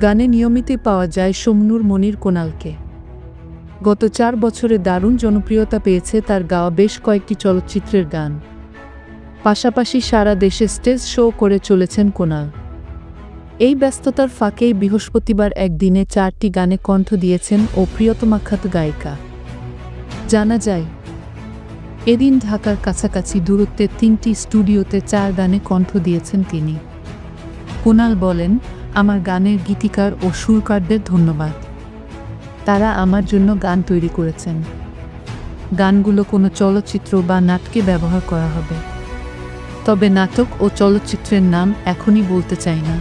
গানে নিয়মিতই পাওয়া যায় শমনুর মনির কোনালকে। গত 4 বছরে দারুণ জনপ্রিয়তা পেয়েছে তার গাওয়া বেশ কয়েকটি চলচ্চিত্রের গান। পাশাপাশি সারা দেশে স্টেজ শো করে চলেছেন কোনাল। এই ব্যস্ততার ফাঁকেই বৃহস্পতিবার একদিনে 4টি গানে কণ্ঠ দিয়েছেন ও প্রিয়তমাখ্যাত গায়িকা। জানা যায়, এদিন ঢাকার কাছাকাছি দূরত্বে 3টি স্টুডিওতে 4 গানে কণ্ঠ দিয়েছেন তিনি। কোনাল বলেন, আমার গানের গীতিকার ও সুরকারদের ধন্যবাদ। তারা আমার জন্য গান তৈরি করেছেন। গানগুলো কোনো চলচ্চিত্র বা নাটকে ব্যবহার করা হবে। তবে নাটক ও চলচ্চিত্রের নাম এখনই বলতে চাই না।